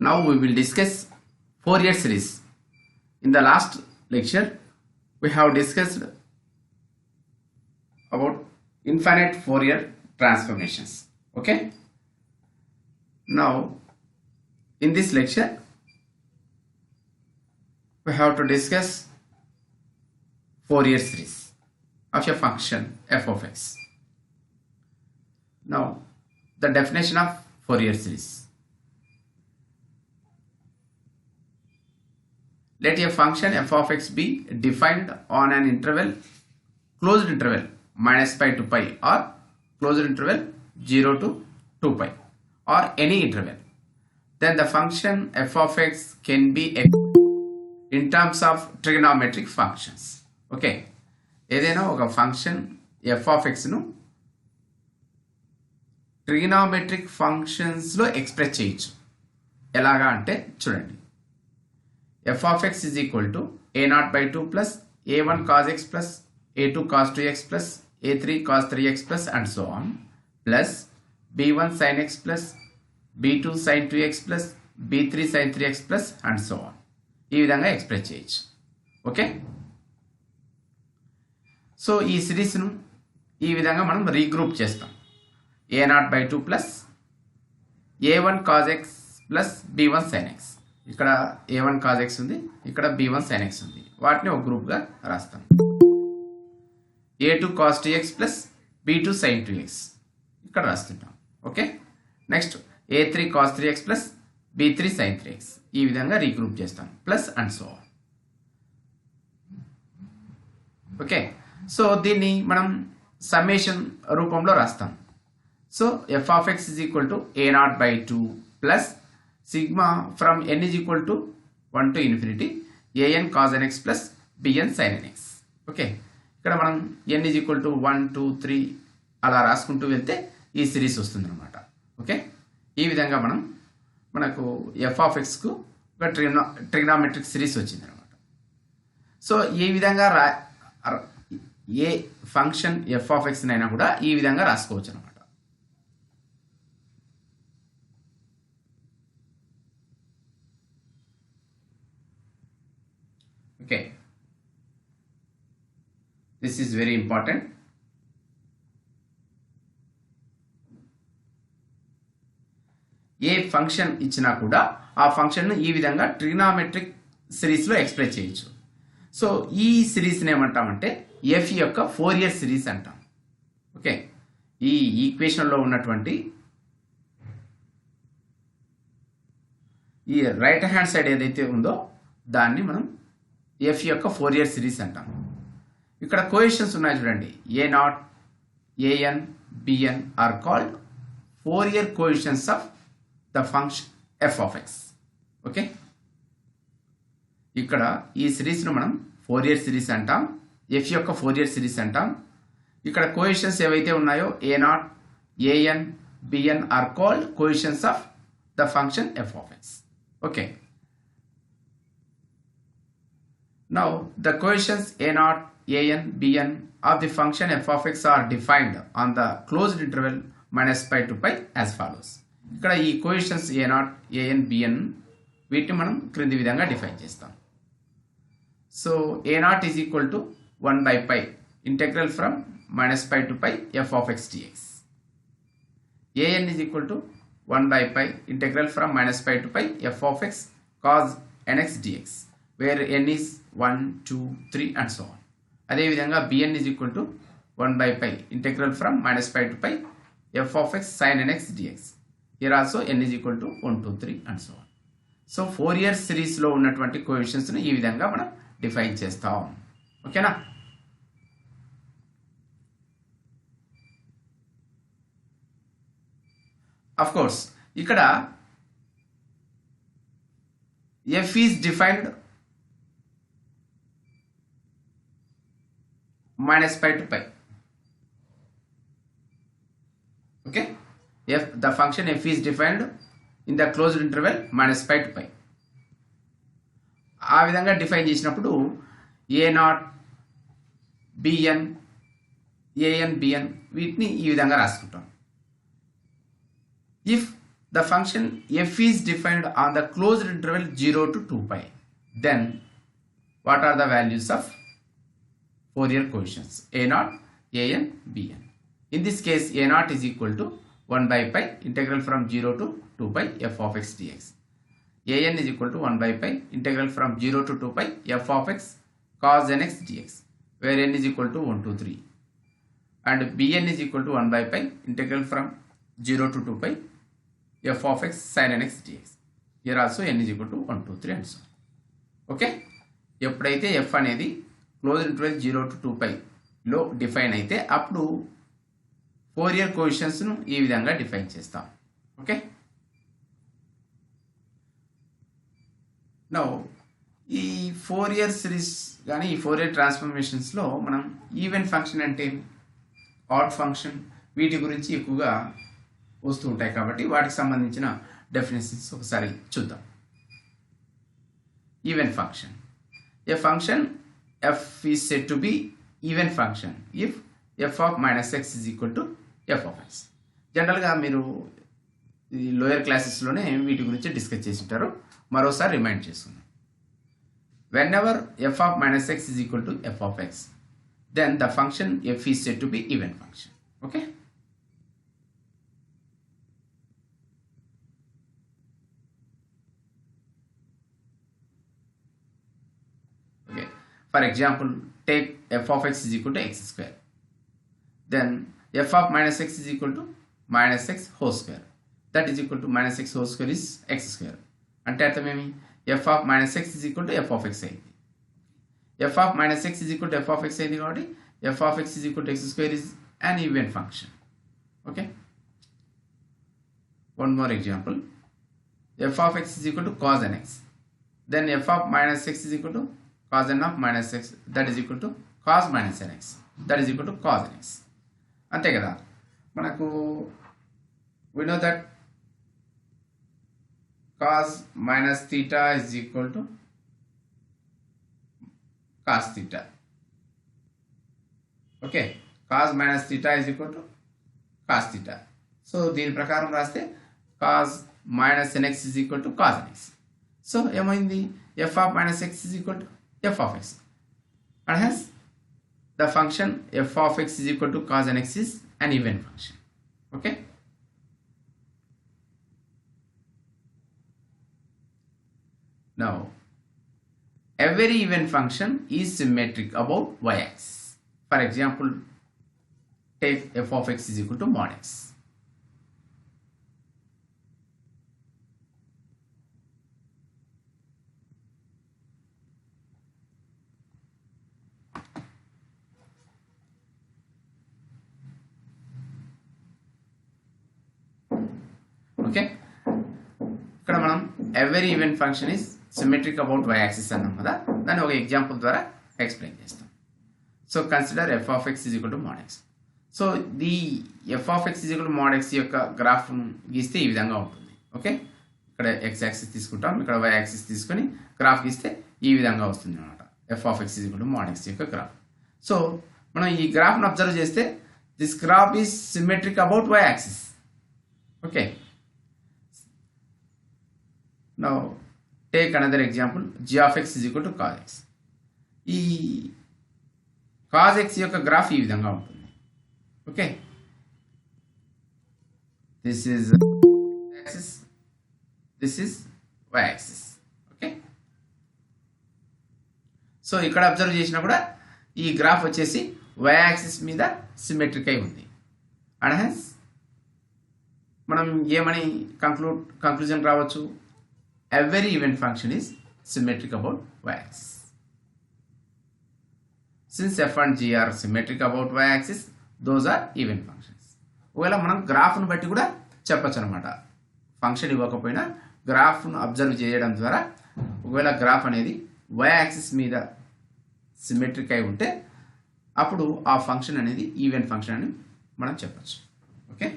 Now we will discuss Fourier series. In the last lecture, we have discussed about infinite Fourier transformations. Okay. Now, in this lecture, we have to discuss Fourier series of a function f of x. Now, the definition of Fourier series. Let a function f of x be defined on an interval, closed interval minus pi to pi, or closed interval 0 to 2 pi, or any interval. Then the function f of x can be in terms of trigonometric functions. Okay, ఏదైనా ఒక function f of x ను trigonometric functions లో express చేయొచ్చు. ఎలాగా అంటే చూడండి, f of x is equal to a0 by 2 plus a1 cos x plus a2 cos 2x plus a3 cos 3x plus and so on, plus b1 sin x plus b2 sin 2x plus b3 sin 3x plus and so on. ఈ విధంగా express చేయొచ్చు. Okay, so ఈ సిరీస్ను ఈ విధంగా మనం regroup చేస్తాం. a0 by 2 plus a1 cos x plus b1 sin x. ఇక్కడ a1 cos x ఉంది, ఇక్కడ b1 sin x ఉంది. వాటిని ఒక గ్రూప్గా రాస్తాం. a2 cos 2x plus b2 sin 2x ఇక్కడ రాస్తుంటాం. Okay, next a3 cos 3x plus b3 sin 3x ఈ విధంగా రీగ్రూప్ చేస్తాం. Plus and so on. Okay, so దీన్ని మనం సమ్మేషన్ రూపంలో రాస్తాం. So f of x is equal to a0 by 2 plus sigma from n is equal to 1 to infinity an cos nx plus bn sin nx. Okay, ఇక్కడ మనం n is equal to 1 2 3 అలా రాసుకుంటూ వెళ్తే ఈ series వస్తుంది అనమాట. Okay, ఈ విధంగా మనకు f of x కు ఒక ట్రిగ్నోమెట్రిక్ సిరీస్ వచ్చింది అనమాట. సో ఈ విధంగా ఏ ఫంక్షన్ f of x నైనా కూడా ఈ విధంగా రాసుకోవచ్చు అనమాట. Okay, this is very important. A function ఇచ్చినా కూడా ఆ ఫంక్షన్ ఈ విధంగా ట్రిగ్నోమెట్రిక్ సిరీస్ లో ఎక్స్ప్రెస్ చేయొచ్చు. సో ఈ సిరీస్ ఏమంటామంటే ఎఫ్ యొక్క ఫోరియర్ సిరీస్ అంటాం. ఓకే, ఈ ఈక్వేషన్ లో ఉన్నటువంటి ఈ రైట్ హ్యాండ్ సైడ్ ఏదైతే ఉందో దాన్ని మనం ఎఫ్ యొక్క ఫోరియర్ సిరీస్ అంటాం. ఇక్కడ కోఎఫిషియెంట్స్ ఉన్నాయి చూడండి, a0 an bn are called Fourier coefficients of the function f of x. Okay, ఇక్కడ ఈ సిరీస్ ను మనం ఫోరియర్ సిరీస్ అంటాం, ఎఫ్ యొక్క ఫోరియర్ సిరీస్ అంటాం. ఇక్కడ కోఎఫిషియెంట్స్ ఏవైతే ఉన్నాయో a0 an bn are called coefficients of the function f of x. Okay, now the coefficients a0 an bn of the function f of x are defined on the closed interval minus pi to pi as follows. ఇక్కడ ఈ coefficients a0 an bn వీటిని మనం క్రింది విధంగా define చేస్తాం. So a0 is equal to 1 by pi integral from minus pi to pi f of x dx. an is equal to 1 by pi integral from minus pi to pi f of x cos nx dx, where n is 1 2 3 and so on. అదే విధంగా bn is equal to 1 by pi integral from minus pi to pi f of x sin nx dx. Here also n is equal to 1 2 3 and so on. So Fourier series లో ఉన్నటువంటి coefficients ని ఈ విధంగా మనం define చేస్తాం. ఓకేనా? Of course ఇక్కడ f is defined minus pi to pi. Okay, the function f is defined in the closed interval minus pi to pi. ఆ విధంగా డిఫైన్ చేసినప్పుడు a0 bn an bn వీటిని ఈ విధంగా రాసుకుంటాం. If the function f is defined on the closed interval 0 to 2 pi. Then what are the values of Fourier coefficients a0, an, bn? In this case, a0 is equal to 1 by pi integral from 0 to 2 pi f of x dx. an is equal to 1 by pi integral from 0 to 2 pi f of x cos nx dx, where n is equal to 1 to 3. And bn is equal to 1 by pi integral from 0 to 2 pi f of x sin nx dx. Here also n is equal to 1 to 3 and so on. Okay, ఎప్పుడైతే f అనేది close interval 0 to 2 pi లో define అయితే అప్పుడు Fourier coefficients ను ఈ విధంగా define చేస్తాం. Okay, now ఈ ఫోరియర్ సిరీస్ కానీ ఈ ఫోరియర్ ట్రాన్స్ఫర్మేషన్స్ లో మనం ఈవెన్ ఫంక్షన్ అంటే ఆడ్ ఫంక్షన్ వీటి గురించి ఎక్కువగా వస్తూ ఉంటాయి కాబట్టి వాటికి సంబంధించిన డెఫినేషన్స్ ఒకసారి చూద్దాం. Even function, A function f is said to be even function if f of minus x is equal to f of x. జనరల్గా మీరు ఈ లోయర్ క్లాసెస్లోనే వీటి గురించి డిస్కస్ చేసి ఉంటారు, మరోసారి రిమైండ్ చేసుకుందాం. When ever f of minus x is equal to f of x, then the function f is said to be even function. Okay, for example, take f of x is equal to x square. Then f of minus x is equal to minus x whole square. That is equal to minus x whole square is x square. అంటే అర్థమేమి, f of minus x is equal to f of x అయింది. f of minus x is equal to f of x అయింది కాబట్టి f of x is equal to x square is an even function. Okay. One more example. f of x is equal to cos nx. Then f of minus x is equal to cos n of minus x, that is equal to cos minus nx, that is equal to cos nx. అంతే కదా, మనకు we know that cos minus theta is equal to cos theta. Okay, cos minus theta is equal to cos theta. So దీని ప్రకారం రాస్తే cos minus nx is equal to cos nx. So ఏమైంది, f of minus x is equal to f of x, and hence the function f of x is equal to cos nx is an even function. Okay, now every even function is symmetric about y-axis. For example, take f of x is equal to mod x. Okay, ఇక్కడ మనం every even function is symmetric about y axis అన్నాం కదా, దాన్ని ఒక example ద్వారా explain చేస్తాం. So consider f of x is equal to mod x. So the f of x is equal to mod x యొక్క గ్రాఫ్ను గీస్తే ఈ విధంగా ఉంటుంది. ఓకే, ఇక్కడ x యాక్సిస్ తీసుకుంటాం, ఇక్కడ y యాక్సిస్ తీసుకొని గ్రాఫ్ గీస్తే ఈ విధంగా వస్తుంది అనమాట f of x is equal to mod x యొక్క గ్రాఫ్. సో మనం ఈ గ్రాఫ్ను అబ్జర్వ్ చేస్తే this graph is symmetric about y axis. Okay, now take another example, g of x is equal to cos x. ఈ cos x యొక్క graph ఈ విధంగా ఉంటుంది. Okay, this is axis, this is y axis. Okay, so ఇక్కడ observe చేసినా కూడా ఈ graph వచ్చేసి y యాక్సిస్ మీద సిమెట్రిక్ అయి ఉంది. అండ్ హెన్స్ మనం ఏమని కంక్లూజన్ రావచ్చు, every even function is symmetric about y-axis. Since f and g are symmetric about y-axis, those are even functions. ఒకవేళ మనం గ్రాఫ్ను బట్టి కూడా చెప్పచ్చు అనమాట. ఫంక్షన్ ఇవ్వకపోయినా గ్రాఫ్ను అబ్జర్వ్ చేయడం ద్వారా ఒకవేళ గ్రాఫ్ అనేది y-axis మీద సిమెట్రిక్ అయి ఉంటే అప్పుడు ఆ ఫంక్షన్ అనేది ఈవెన్ ఫంక్షన్ అని మనం చెప్పచ్చు. Okay,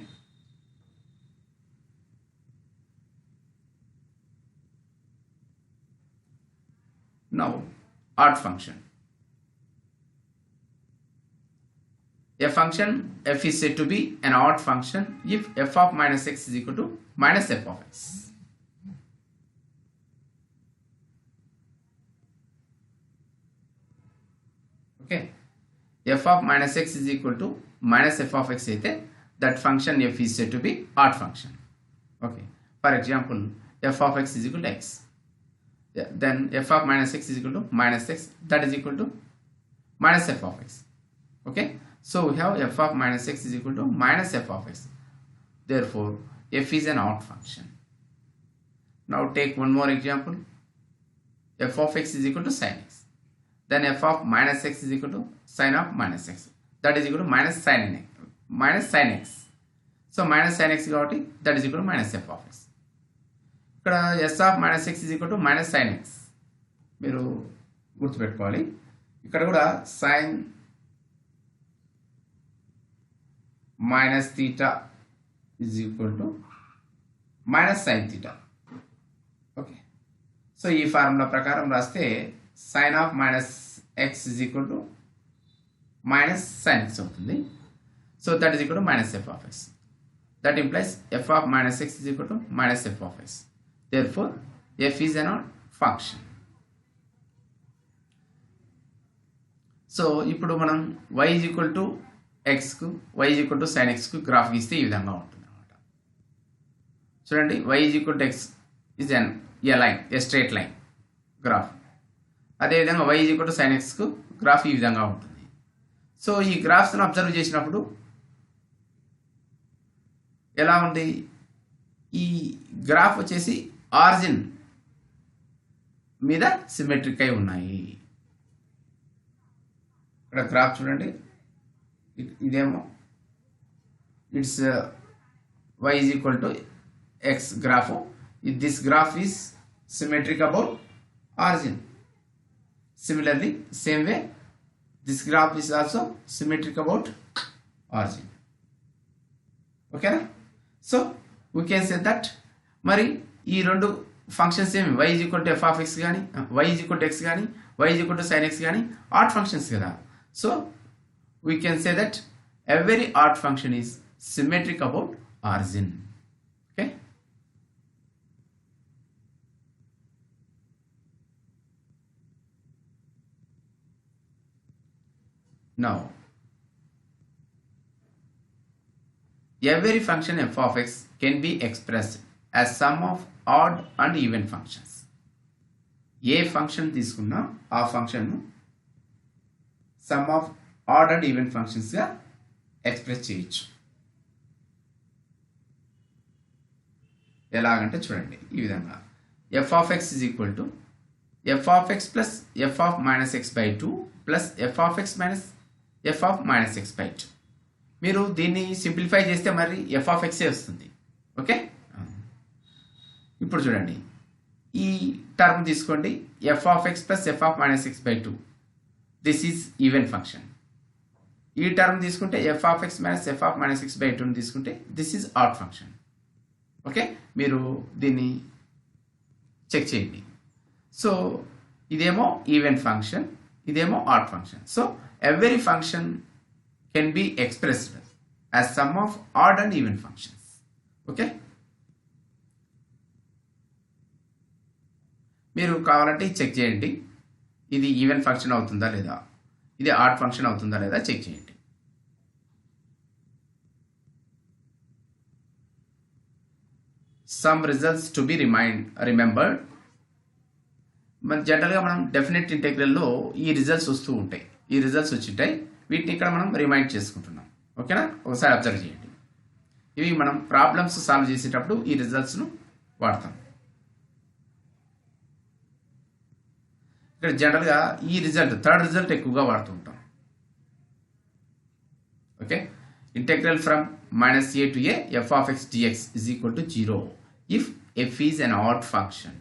now odd function. a function f is said to be an odd function if f of minus x is equal to minus f of x. Okay, f of minus x is equal to minus f of x అయితే that function f is said to be odd function. Okay, for example, f of x is equal to x. Yeah, then f of minus x is equal to minus x, that is equal to minus f of x. Okay, so we have f of minus x is equal to minus f of x. Therefore, f is an odd function. Now take one more example. F of x is equal to sin x. Then f of minus x is equal to sin of minus x. That is equal to minus sin x. So minus sin x కాబట్టి that is equal to minus f of x. ఇక్కడ s of minus x is equal to minus sin x. మీరు గుర్తుపెట్టుకోవాలి. ఇక్కడ కూడా sin minus theta is equal to minus sin theta. Okay, so ఈ formula ప్రకారం రాస్తే sin of minus x is equal to minus sin x అవుతుంది. So that is equal to minus f of x. That implies f of minus x is equal to minus f of x. Therefore, f is an odd function. So ఇప్పుడు మనం y is equal to x కు y is equal to sin x కు graph గీస్తే ఈ విధంగా ఉంటుంది అన్నమాట. చూడండి, y is equal to x is a line, a straight line graph. అదేవిధంగా y is equal to sin x కు గ్రాఫ్ ఈ విధంగా ఉంటుంది. సో ఈ గ్రాఫ్స్ను అబ్జర్వ్ చేసినప్పుడు ఎలా ఉంది, ఈ గ్రాఫ్ వచ్చేసి ఆరిజిన్ మీద సిమెట్రిక్ అయి ఉన్నాయి. ఇక్కడ గ్రాఫ్ చూడండి, ఇదేమో it's y is equal to x graph. This graph is symmetric about origin. Similarly, same way, this graph is also symmetric about origin. Okay, so we can say that మరి ఈ రెండు functions ఏమి y is equal to f of x కానీ y is equal to x కానీ y is equal to sin x కానీ odd functions కదా. So we can say that every odd function is symmetric about origin. Okay. Now, every function f of x can be expressed as sum of odd and even functions. A function తీసుకున్నా ఆ function some of odd and even functions గా express చేయొచ్చు. ఎలాగంటే చూడండి, ఈ విధంగా f of x is equal to f of x plus f of minus x by 2 plus f of x minus f of minus x by 2. మీరు దీన్ని simplify చేస్తే మరి f of x వస్తుంది. ఓకే, ఇప్పుడు చూడండి, ఈ టర్మ్ తీసుకోండి, f of x plus f of minus x by 2. This is even function. ఈ టర్మ్ తీసుకుంటే f of x minus f of minus x by 2 తీసుకుంటే this is odd function. Okay, మీరు దీన్ని చెక్ చేయండి. సో ఇదేమో even function, ఇదేమో add function. So every function can be expressed as sum of odd and even functions. Okay, మీరు కావాలంటే check చేయండి, ఇది ఈవెన్ ఫంక్షన్ అవుతుందా లేదా, ఇది ఆడ్ ఫంక్షన్ అవుతుందా లేదా చెక్ చేయండి. Some results to be remembered. మన జనరల్గా మనం డెఫినెట్ ఇంటెగ్రల్లో ఈ రిజల్ట్స్ వస్తూ ఉంటాయి, ఈ రిజల్ట్స్ వచ్చింటాయి, వీటిని ఇక్కడ మనం రిమైండ్ చేసుకుంటున్నాం. ఓకేనా, ఒకసారి అబ్జర్వ్ చేయండి. ఇవి మనం ప్రాబ్లమ్స్ సాల్వ్ చేసేటప్పుడు ఈ రిజల్ట్స్ను వాడతాం. ఇక్కడ జనరల్గా ఈ రిజల్ట్, థర్డ్ రిజల్ట్ ఎక్కువగా వాడుతూ ఉంటాం. Okay, integral from -a to a f of x dx is equal to 0 if f is an odd function,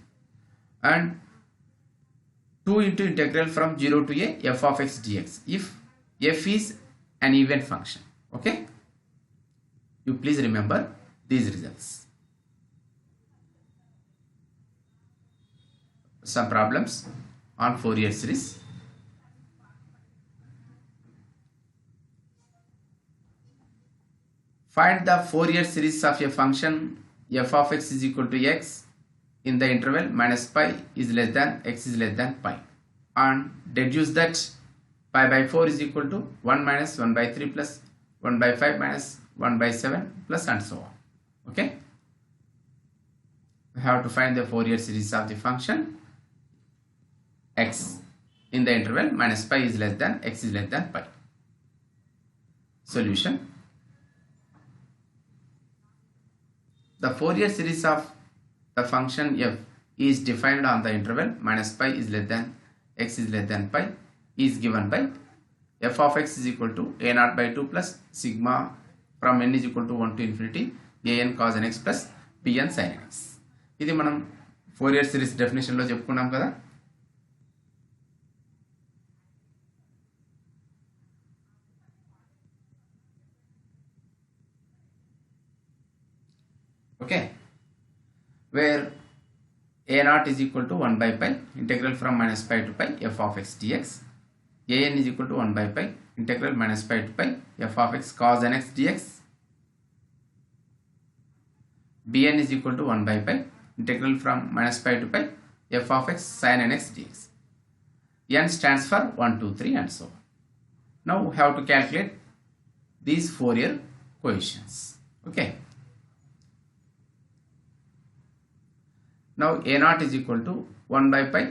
and 2 into integral from 0 to a f of x dx if f is an even function. Okay, you please remember these results. Some problems on Fourier series. Find the Fourier series of a function f of x is equal to x in the interval minus pi is less than x is less than pi, and deduce that pi by 4 is equal to 1 minus 1 by 3 plus 1 by 5 minus 1 by 7 plus and so on. Okay, we have to find the Fourier series of the function x in the interval minus pi is less than x is less than pi. Solution: the Fourier series of the function f is defined on the interval minus pi is less than x is less than pi is given by f of x is equal to a naught by 2 plus sigma from n is equal to 1 to infinity an cos n x plus bn sin n x. ఇది మనం Fourier series definition లో చెప్పుకున్నాం కదా. Okay, where a naught is equal to 1 by pi integral from minus pi to pi f of x dx, an is equal to 1 by pi integral minus pi to pi f of x cos n x dx, bn is equal to 1 by pi integral from minus pi to pi f of x sin n x dx. N stands for 1, 2, 3 and so on. Now we have to calculate these Fourier coefficients. Okay, now a naught is equal to 1 by pi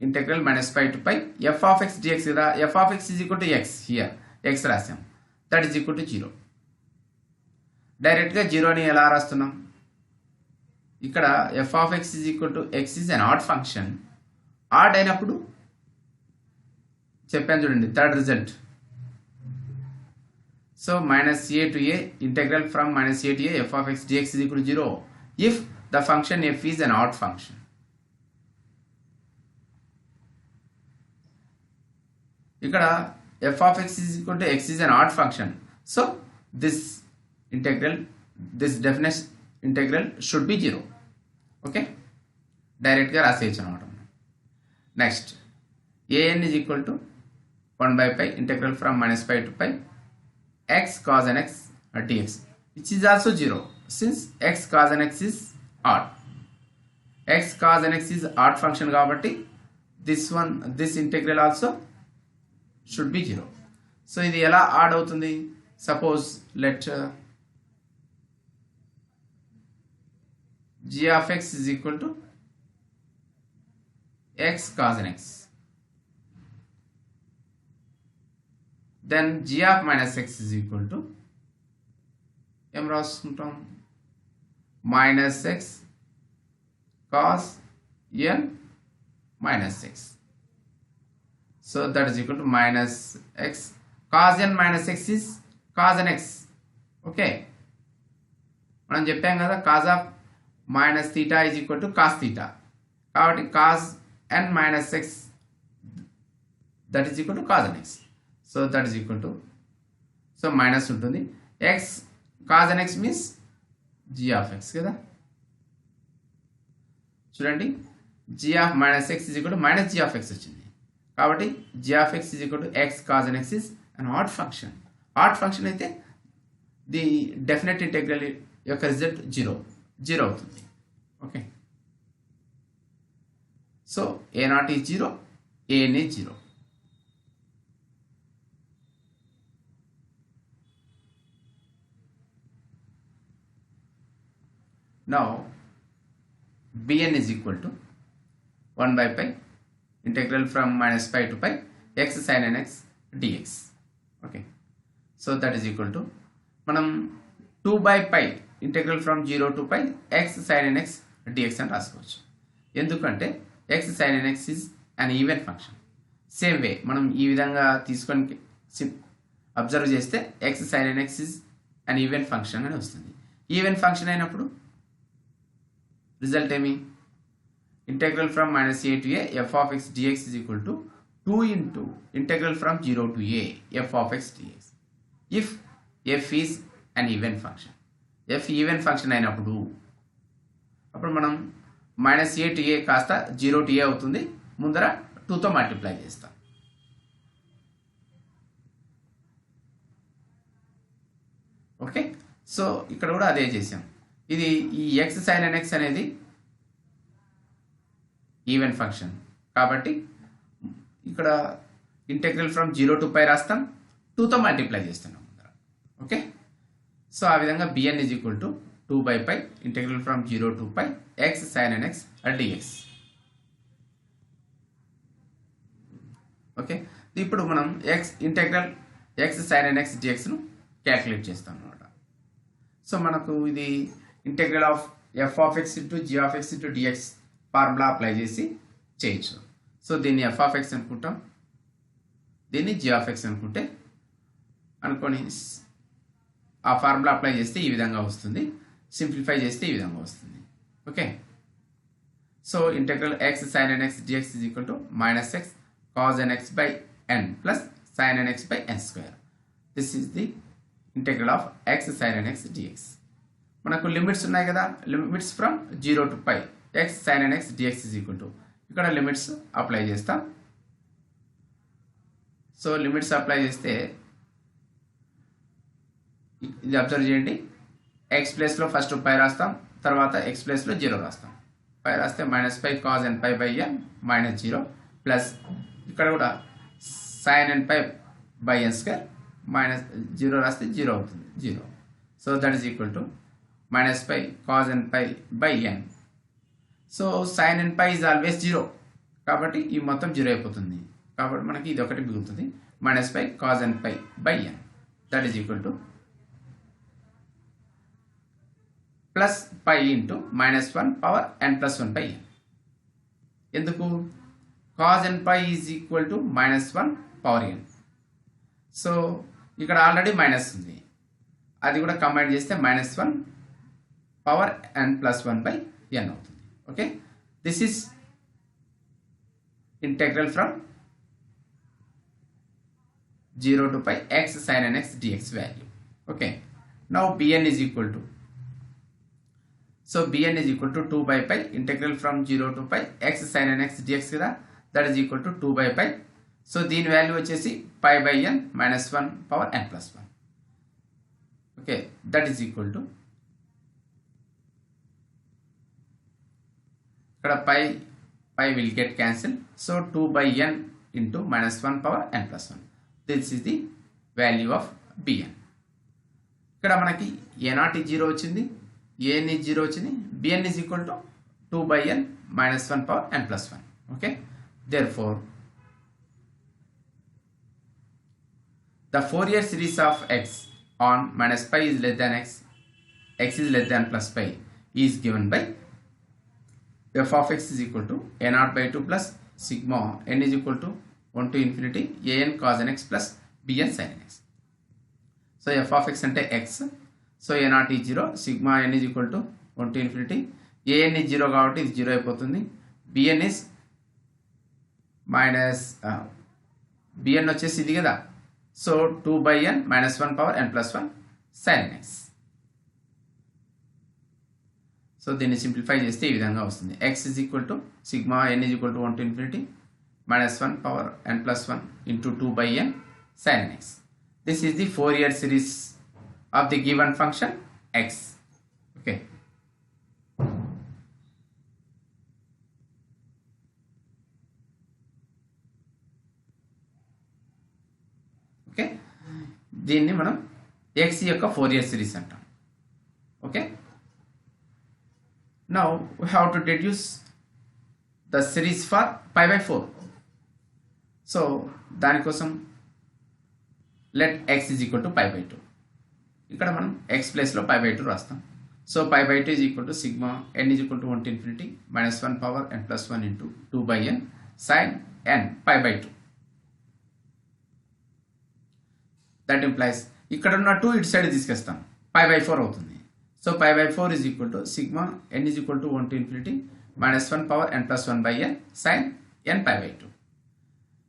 integral minus pi to pi f of x dx కదా. f of x is equal to x, here x రాసాం, that is equal to 0. Direct గా 0 ని ఎలా రాస్తున్నాం? ఇక్కడ f of x is equal to x is an odd function. odd అయినప్పుడు చెప్పాను చూడండి, third result. So minus a to a integral from minus a to a f of x dx is equal to 0 if the function f is an odd function. ఇక్కడ f of x is equal to x is an odd function. So this integral, this definition integral should be 0. Okay, direct గా రాసేయచ్చు అన్నమాట. Next an is equal to 1 by pi integral from minus pi to pi x cos n x dx, which is also 0 since x cos n x is odd. x cos n x is odd function కాబట్టి this integral also should be 0. So ఇది ఎలా add అవుతుంది? Suppose let g of x is equal to x cos n x, then g of minus x is equal to ఏం రాసుకుంటాం? minus x cos n minus x. So that is equal to minus x cos n minus x is cos n x. Okay, మనం చెప్పాం కదా cos of minus theta is equal to cos theta, కాబట్టి cos n minus x that is equal to cos n x. So that is equal to, so minus ఉంటుంది, x cos n x means g of x కదా. చూడండి, g of minus x is equal to minus g of x వచ్చింది, కాబట్టి g of x is equal to x cos n x is an odd function. odd function అయితే the definite integral యొక్క result 0 అవుతుంది. Okay, so a naught is 0, an is 0. Now bn is equal to 1 by pi integral from minus pi to pi x sin n x dx. Okay, so that is equal to, మనం 2 by pi integral from 0 to pi x sin n x dx అని రాసుకోవచ్చు. ఎందుకంటే x sin n x is an even function. Same way మనం ఈ విధంగా తీసుకొని observe చేస్తే x sin n x is an even function అని వస్తుంది. ఈవెన్ ఫంక్షన్ అయినప్పుడు రిజల్ట్ ఏమి? integral from minus a to a f of x dx is equal to 2 into integral from 0 to a f of x dx. if f is an even function, f even function అయినప్పుడు అప్పుడు మనం minus a to a కాస్త 0 to a అవుతుంది, ముందర 2తో multiply చేస్తాం. Okay, so ఇక్కడ కూడా అదే చేసాం. ఇది ఈ x sin nx అనేది ఈవెన్ ఫంక్షన్ కాబట్టి ఇక్కడ ఇంటెగ్రల్ ఫ్రమ్ 0 to π రాస్తాం, 2తో మల్టిప్లై చేస్తున్నాం. ఓకే, సో ఆ విధంగా bn is equal to 2/π integral from 0 to π x sin nx dx. Okay, ఇప్పుడు మనం ఇంటెగ్రల్ x sin nx dxను క్యాలిక్యులేట్ చేస్తాం అన్నమాట. సో మనకు ఇది integral of f of x into g of x into dx formula apply చేసి చేయొచ్చు. So దీన్ని f of x అనుకుంటాం, దీన్ని g of x అనుకొని ఆ ఫార్ములా అప్లై చేస్తే ఈ విధంగా వస్తుంది, సింప్లిఫై చేస్తే ఈ విధంగా వస్తుంది. Okay, so integral x sin nx dx is equal to minus x cos nx by n plus sin nx by n square. This is the integral of x sin nx dx. మనకు limits ఉన్నాయి కదా, limits from 0 to π x sin nx dx is equal to ఇక్కడ limits apply చేస్తాం. So limits apply చేస్తే ఇది observe చేయండి, x ప్లేస్లో first π రాస్తాం, తర్వాత x ప్లేస్లో 0 రాస్తాం. π రాస్తే -π cos nπ n -0 ప్లస్ ఇక్కడ కూడా sin nπ n స్క్వేర్ -0 రాస్తే 0 అవుతుంది, 0. So that is equal to -π cos nπ n. So sin nπ is always 0 కాబట్టి ఈ మొత్తం 0 అయిపోతుంది. కాబట్టి మనకి ఇది ఒకటి మిగులుతుంది, -π cos nπ n. That is equal to plus π into -1 power n plus 1 n. ఎందుకు? cos nπ is equal to -1 power n. So ఇక్కడ ఆల్రెడీ మైనస్ ఉంది, అది కూడా కంబైన్ చేస్తే -1 పవర్ n ప్లస్ 1 n అవుతుంది. Okay, this is integral from 0 to π x sin nx dx value. Okay, now bn is equal to, so bn is equal to 2/π integral from 0 to π x sin nx dx కదా, that is equal to 2/π. So దీని value వచ్చేసి π/n -1 power n plus 1. Okay, that is equal to ఇక్కడ π will get cancel, so 2/n into -1 power n plus 1. This is the value of bn. ఇక్కడ మనకి a0 0 వచ్చింది, an 0 వచ్చింది, bn is equal to 2/n -1 power n plus 1. Okay, therefore the Fourier series of x on -π is less than x is less than plus π is given by f of x is equal to a0/2 plus sigma n is equal to 1 to infinity an cos nx plus bn sin nx. So f of x అంటే x, so a0 is 0, sigma n is equal to 1 to infinity, an is 0 కాబట్టి ఇది 0 అయిపోతుంది, bn is bn వచ్చేసి ఇది కదా, so 2/n -1 power n plus 1 sin nx. So దీన్ని simplify చేస్తే ఈ విధంగా వస్తుంది, x is equal to sigma n is equal to 1 to infinity -1 power n plus 1 into 2/n sin nx. This is the Fourier series of the given function x. Okay. Okay, దీన్ని మనం x యొక్క Fourier series అంటాం. Okay, now we have to deduce the series for π/4. So దానికోసం let x is equal to π/2. ఇక్కడ మనం x ప్లేస్లో π/2 రాస్తాం. So π/2 is equal to sigma n is equal to 1 to infinity -1 power n plus 1 into 2/n sin n π/2. That implies ఇక్కడ ఉన్న 2 ఇటు side తీసుకొస్తాం, π/4 అవుతుంది. So π/4 is equal to sigma n is equal to 1 to infinity -1 power n plus 1/n sin n π/2.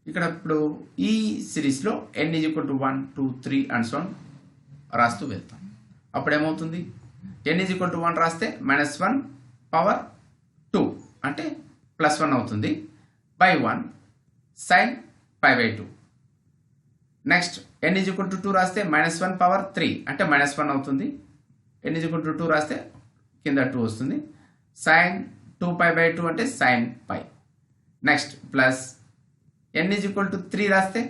ఇక్కడ ఇప్పుడు ఈ సిరీస్లో n is equal to 1 2 3 and so రాస్తూ వెళ్తాం. అప్పుడు ఏమవుతుంది, n ఈజ్ ఈక్వల్ టు 1 రాస్తే -1 పవర్ 2 అంటే +1 అవుతుంది by 1 sin π/2. Next n is equal to 2 రాస్తే -1 పవర్ 3 అంటే -1 అవుతుంది n ఈజ్ ఈక్వల్ టు 2 రాస్తే కింద 2 వస్తుంది. సైన్ 2π/2 అంటే sine π. Next plus n is equal to 3 రాస్తే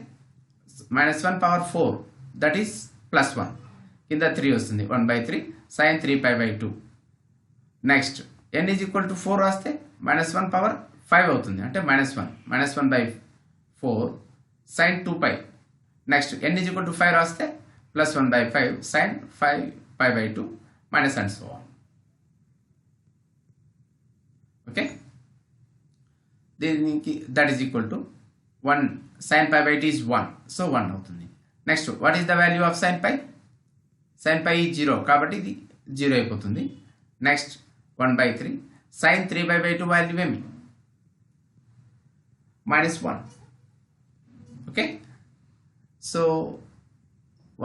-1 పవర్ 4 దట్ ఈస్ +1 కింద 3 వస్తుంది 1/3 sine 3π/2. Next n is equal to 4 రాస్తే -1 పవర్ 5 అవుతుంది అంటే -1/4 sine 2π. Next n is equal to 5 రాస్తే +1/5 sine 5π/2 minus and so on. Okay, దీనికి that is equal to 1 sine π/2 is 1, so 1 అవుతుంది. Next what is the value of sine π? Sine π is 0 కాబట్టి ఇది 0 అయిపోతుంది. Next 1/3 sine 3π/2 value ఏమి -1. Okay, so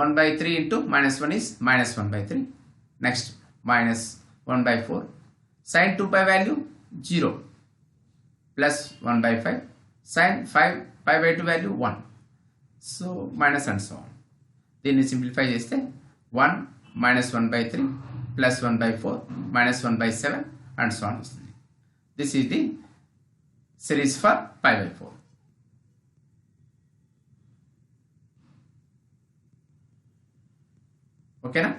1/3 into -1 is -1/3. Next -1/4 sin 2π value 0 plus 1/5 sin 5π/2 value 1, so minus and so on. దీన్ని simplify చేస్తే 1 -1/3 plus 1/4 -1/7 and so on వస్తుంది. This is the series for π/4. ఓకేనా?